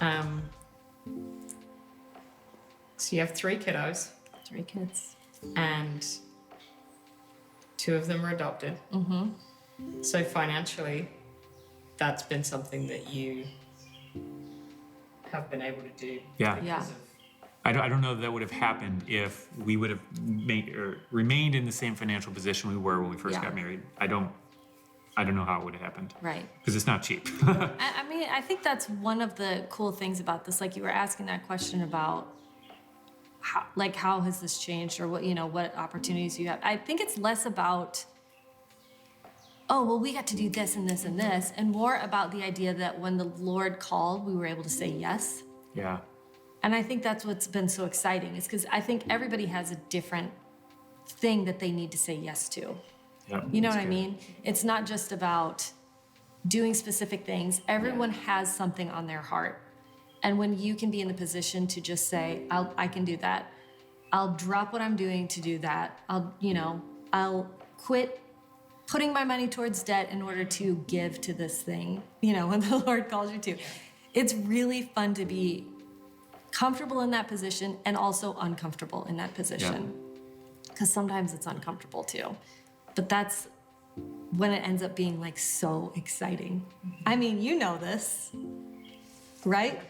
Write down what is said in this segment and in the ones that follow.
Um, so you have 3 kiddos. 3 kids. And 2 of them are adopted. Mm-hmm. So financially, that's been something that you have been able to do. Yeah. Because of, I don't know that would have happened if we would have remained in the same financial position we were when we first got married. I don't know how it would have happened. Right. Because it's not cheap. I mean, I think that's one of the cool things about this. Like you were asking that question about how has this changed, or what opportunities you have. I think it's less about, oh, well, we got to do this and this and this, and more about the idea that when the Lord called, we were able to say yes. Yeah. And I think that's what's been so exciting, is because I think everybody has a different thing that they need to say yes to. Yep, You know what that's I good. mean? It's not just about doing specific things. Everyone has something on their heart. And when you can be in the position to just say, I can do that. I'll drop what I'm doing to do that. I'll quit putting my money towards debt in order to give to this thing, when the Lord calls you to. It's really fun to be comfortable in that position and also uncomfortable in that position. Because sometimes it's uncomfortable too. But that's when it ends up being like so exciting. I mean, you know this, right?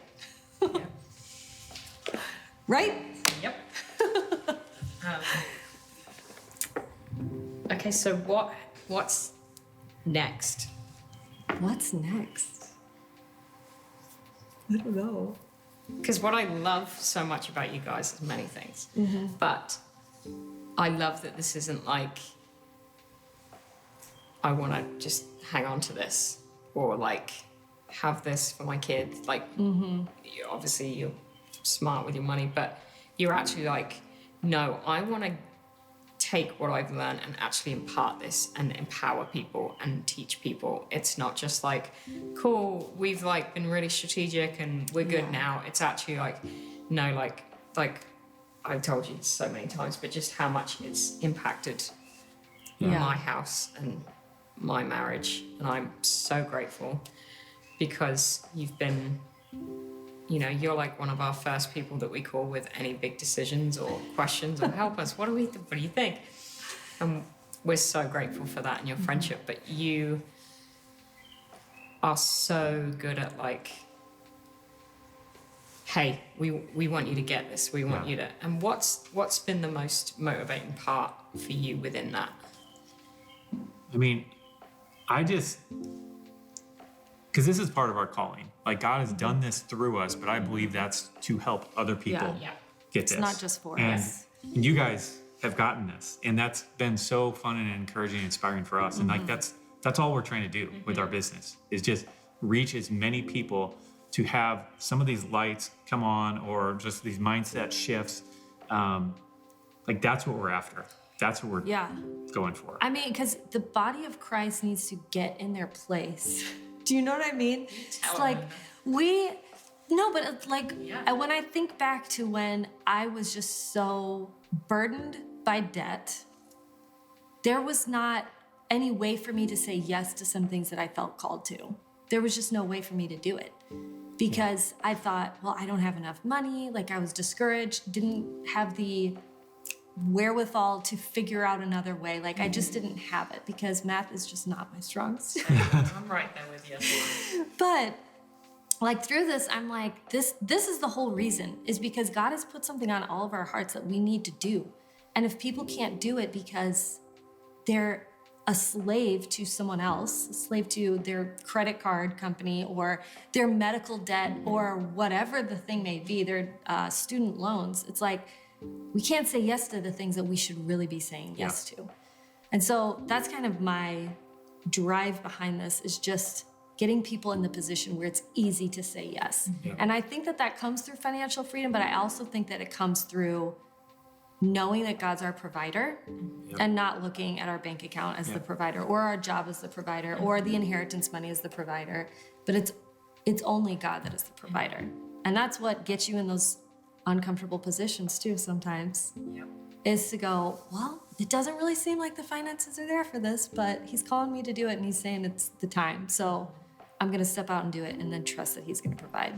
Right? Yep. Okay, so what's next? What's next? I don't know. Because what I love so much about you guys is many things. But I love that this isn't like, I want to just hang on to this, or like have this for my kids. Like, obviously you're smart with your money, but you're actually like, no, I want to take what I've learned and actually impart this and empower people and teach people. It's not just like, cool, we've like been really strategic and we're good now. It's actually like, no, like I've told you so many times, but just how much it's impacted my house and my marriage. And I'm so grateful because you've been, you're like one of our first people that we call with any big decisions or questions or help us. What do you think? And we're so grateful for that and your friendship. But you are so good at like, hey, we want you to get this. We want you to. And what's been the most motivating part for you within that? I mean, because this is part of our calling. Like God has done this through us, but I believe that's to help other people get this. It's not just for and, us. And you guys have gotten this, and that's been so fun and encouraging and inspiring for us. And like that's all we're trying to do with our business, is just reach as many people to have some of these lights come on, or just these mindset shifts. Like that's what we're after. That's what we're going for. I mean, because the body of Christ needs to get in their place. Do you know what I mean? It's like when I think back to when I was just so burdened by debt, there was not any way for me to say yes to some things that I felt called to. There was just no way for me to do it because I thought, well, I don't have enough money. Like I was discouraged, didn't have the wherewithal to figure out another way. Like I just didn't have it because math is just not my strong suit. I'm right there with you. But like through this, I'm like, this is the whole reason, is because God has put something on all of our hearts that we need to do. And if people can't do it because they're a slave to someone else, a slave to their credit card company or their medical debt or whatever the thing may be, their student loans, it's like, we can't say yes to the things that we should really be saying yes to. And so that's kind of my drive behind this, is just getting people in the position where it's easy to say yes. And I think that comes through financial freedom, but I also think that it comes through knowing that God's our provider and not looking at our bank account as the provider, or our job as the provider, or the inheritance money as the provider, but it's only God that is the provider. And that's what gets you in those uncomfortable positions too sometimes, is to go, well, it doesn't really seem like the finances are there for this, but he's calling me to do it and he's saying it's the time. So I'm going to step out and do it and then trust that he's going to provide.